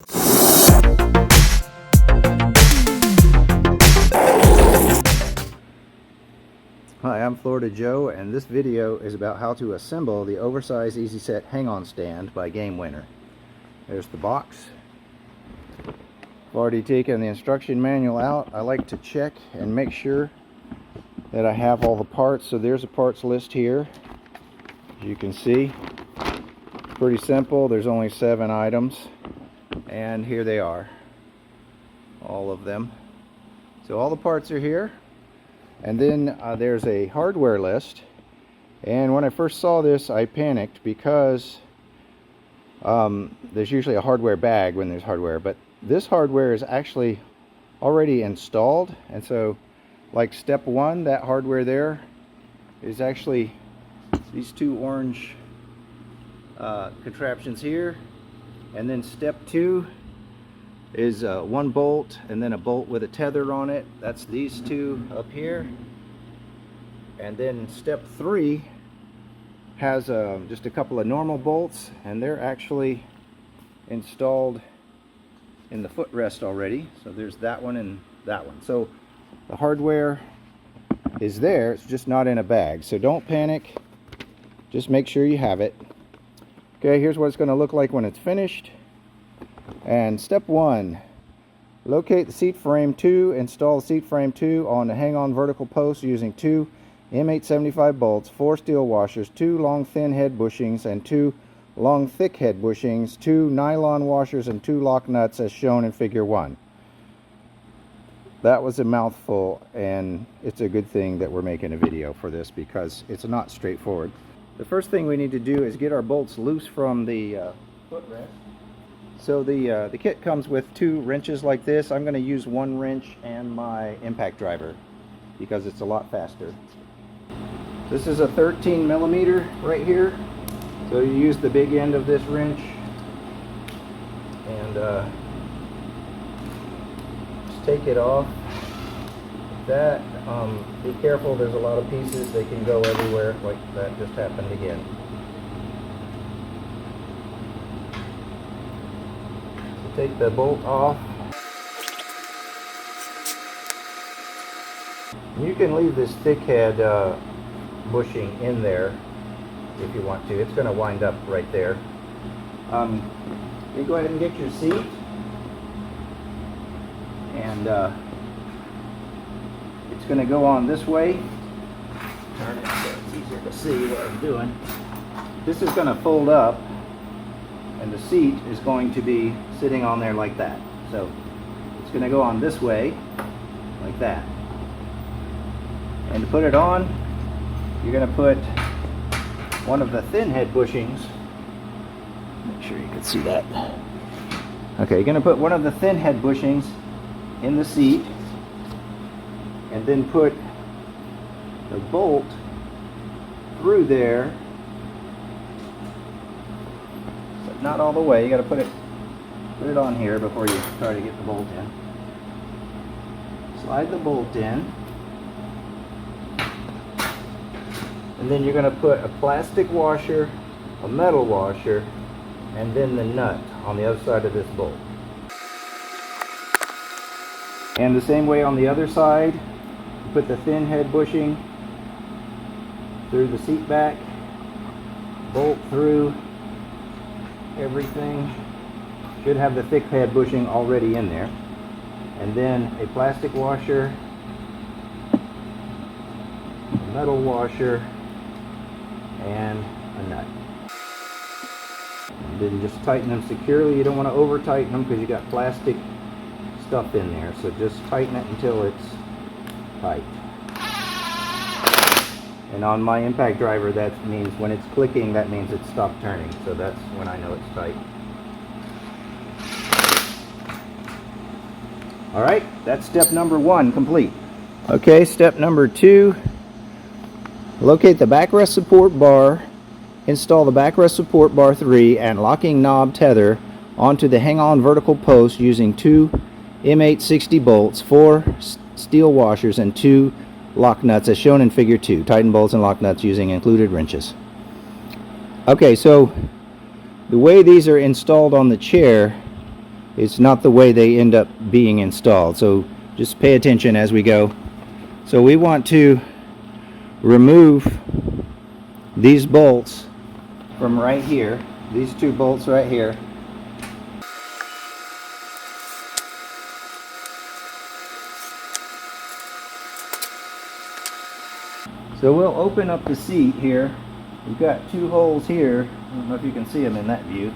Hi, I'm Florida Joe, and this video is about how to assemble the Oversize Easy Set hang-on stand by Game Winner. There's the box. I've already taken the instruction manual out. I like to check and make sure that I have all the parts. So there's a parts list here. As you can see, pretty simple. There's only 7 items, and here they are, all of them. So all the parts are here. And then there's a hardware list, and when I first saw this I panicked because there's usually a hardware bag when there's hardware, but this hardware is actually already installed. And so, like, step 1, that hardware there is actually these 2 orange contraptions here, and then step 2 is 1 bolt and then a bolt with a tether on it. That's these 2 up here. And then step 3 has just a couple of normal bolts, and they're actually installed in the footrest already. So there's that one and that one. So the hardware is there, it's just not in a bag. So don't panic, just make sure you have it. Okay, here's what it's going to look like when it's finished. And step 1, locate the seat frame 2, install the seat frame 2 on the hang-on vertical post using 2 M875 bolts, 4 steel washers, 2 long thin head bushings, and 2 long thick head bushings, 2 nylon washers, and 2 lock nuts as shown in figure 1. That was a mouthful, and it's a good thing that we're making a video for this because it's not straightforward. The first thing we need to do is get our bolts loose from the footrest. So the kit comes with 2 wrenches like this. I'm going to use 1 wrench and my impact driver because it's a lot faster. This is a 13 millimeter right here. So you use the big end of this wrench and just take it off. That be careful. There's a lot of pieces. They can go everywhere, like that just happened again. Take the bolt off. You can leave this thick head bushing in there if you want to. It's going to wind up right there. You go ahead and get your seat, and it's going to go on this way. Turn it so it's easier to see what I'm doing. This is going to fold up, and the seat is going to be sitting on there like that. So it's going to go on this way, like that. And to put it on, you're going to put one of the thin head bushings. Make sure you can see that. Okay, you're going to put one of the thin head bushings in the seat, and then put the bolt through there. Not all the way. You got to put it on here before you try to get the bolt in. Slide the bolt in, and then you're going to put a plastic washer, a metal washer, and then the nut on the other side of this bolt. And the same way on the other side, you put the thin head bushing through the seat back, bolt through everything. Should have the thick head bushing already in there, and then a plastic washer, a metal washer, and a nut. And then just tighten them securely. You don't want to over tighten them because you got plastic stuff in there, so just tighten it until it's tight. And on my impact driver, that means when it's clicking, that means it's stopped turning. So that's when I know it's tight. Alright, that's step number 1 complete. Okay, step number 2. Locate the backrest support bar, install the backrest support bar 3 and locking knob tether onto the hang-on vertical post using 2 M860 bolts, 4 steel washers, and 2 lock nuts as shown in figure 2. Tighten bolts and lock nuts using included wrenches. Okay, so the way these are installed on the chair, it's not the way they end up being installed. So just pay attention as we go. So we want to remove these bolts from right here, these two bolts right here. So we'll open up the seat here. We've got two holes here. I don't know if you can see them in that view.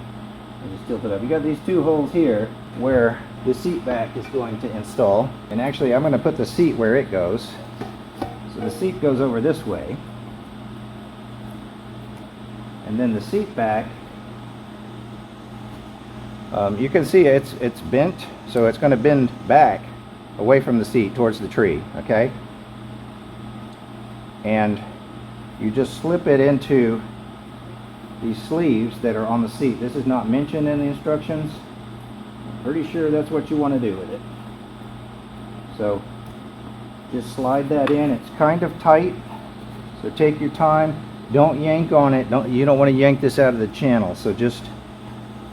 I'll just tilt it up. You got these two holes here where the seat back is going to install. And actually I'm going to put the seat where it goes. So the seat goes over this way. And then the seat back, you can see it's bent, so it's going to bend back away from the seat towards the tree, okay? And you just slip it into these sleeves that are on the seat. This is not mentioned in the instructions. I'm pretty sure that's what you want to do with it. So just slide that in. It's kind of tight, so take your time. Don't yank on it. You don't want to yank this out of the channel, so just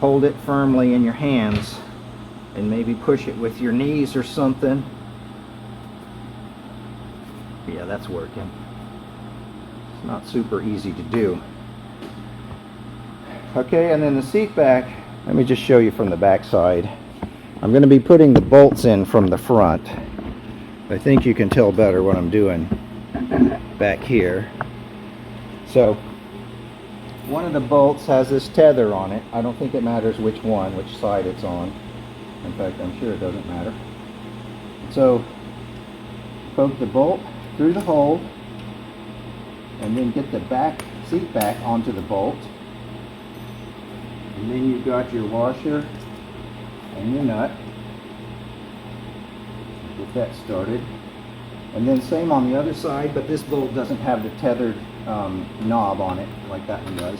hold it firmly in your hands and maybe push it with your knees or something. Yeah, that's working. It's not super easy to do. Okay, and then the seat back, let me just show you from the back side. I'm going to be putting the bolts in from the front. I think you can tell better what I'm doing back here. So one of the bolts has this tether on it. I don't think it matters which one, which side it's on. In fact, I'm sure it doesn't matter. So poke the bolt through the hole and then get the back seat back onto the bolt. And then you've got your washer and your nut. Get that started. And then same on the other side, but this bolt doesn't have the tethered knob on it like that one does.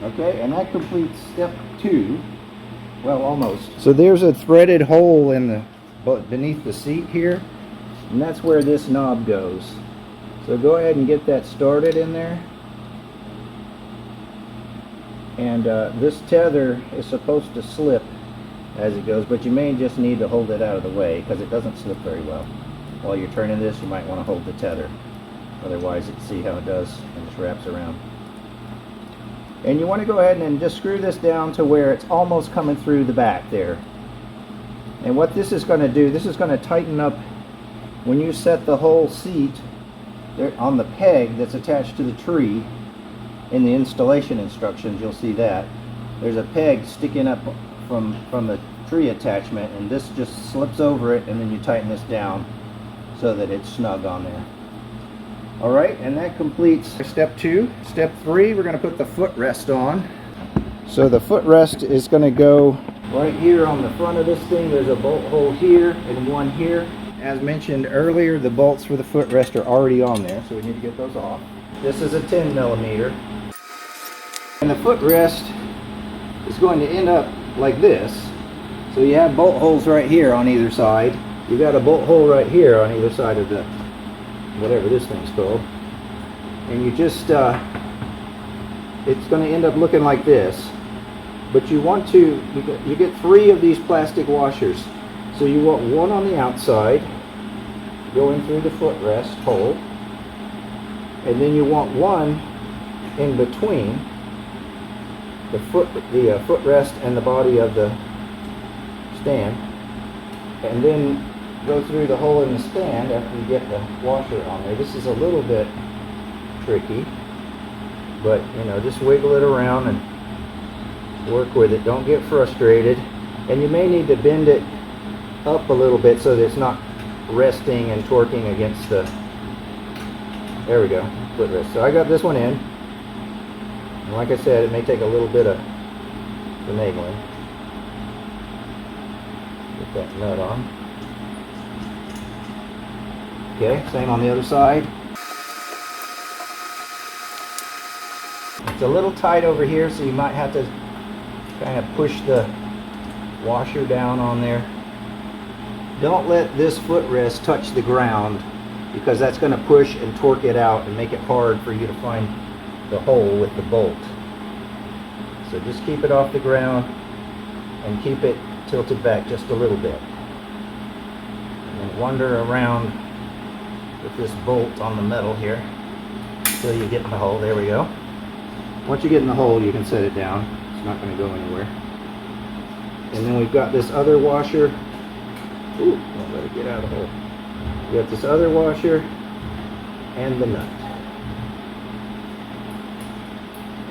Okay, and that completes step 2. Well, almost. So there's a threaded hole in the beneath the seat here, and that's where this knob goes. So go ahead and get that started in there. And this tether is supposed to slip as it goes, but you may just need to hold it out of the way because it doesn't slip very well. While you're turning this, you might want to hold the tether. Otherwise, see how it does, and just wraps around. And you want to go ahead and just screw this down to where it's almost coming through the back there. And what this is going to do, this is going to tighten up when you set the whole seat there on the peg that's attached to the tree. In the installation instructions, you'll see that there's a peg sticking up from the tree attachment, and this just slips over it, and then you tighten this down so that it's snug on there. Alright, and that completes step 2. Step 3, we're going to put the footrest on. So the footrest is going to go right here on the front of this thing. There's a bolt hole here and one here. As mentioned earlier, the bolts for the footrest are already on there, so we need to get those off. This is a 10mm. And the footrest is going to end up like this. So you have bolt holes right here on either side. You've got a bolt hole right here on either side of the whatever this thing's called. And you just it's going to end up looking like this. But you want to, you get 3 of these plastic washers. So you want one on the outside going through the footrest hole, and then you want one in between the footrest and the body of the stand, and then go through the hole in the stand after you get the washer on there. This is a little bit tricky, but you know, just wiggle it around and work with it. Don't get frustrated, and you may need to bend it up a little bit so that it's not resting and torquing against the, there we go, footrest. So I got this one in, and like I said, it may take a little bit of finagling. Get that nut on. Okay, same on the other side. It's a little tight over here, so you might have to kind of push the washer down on there. Don't let this footrest touch the ground, because that's going to push and torque it out and make it hard for you to find the hole with the bolt. So just keep it off the ground and keep it tilted back just a little bit. And then wander around with this bolt on the metal here until you get in the hole. There we go. Once you get in the hole, you can set it down. It's not going to go anywhere. And then we've got this other washer. Ooh, don't let it get out of the hole. We got this other washer and the nut.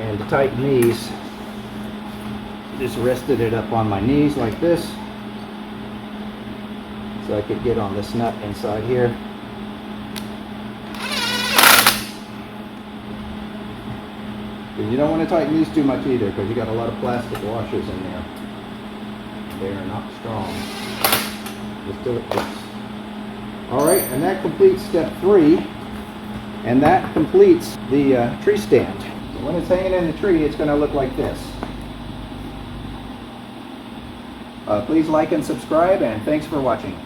And to tighten these, just rested it up on my knees like this, so I could get on this nut inside here. Because you don't want to tighten these too much either, because you got a lot of plastic washers in there. They are not strong. Just till it fits. Alright, and that completes step 3, and that completes the tree stand. So when it's hanging in the tree, it's going to look like this. Please like and subscribe, and thanks for watching.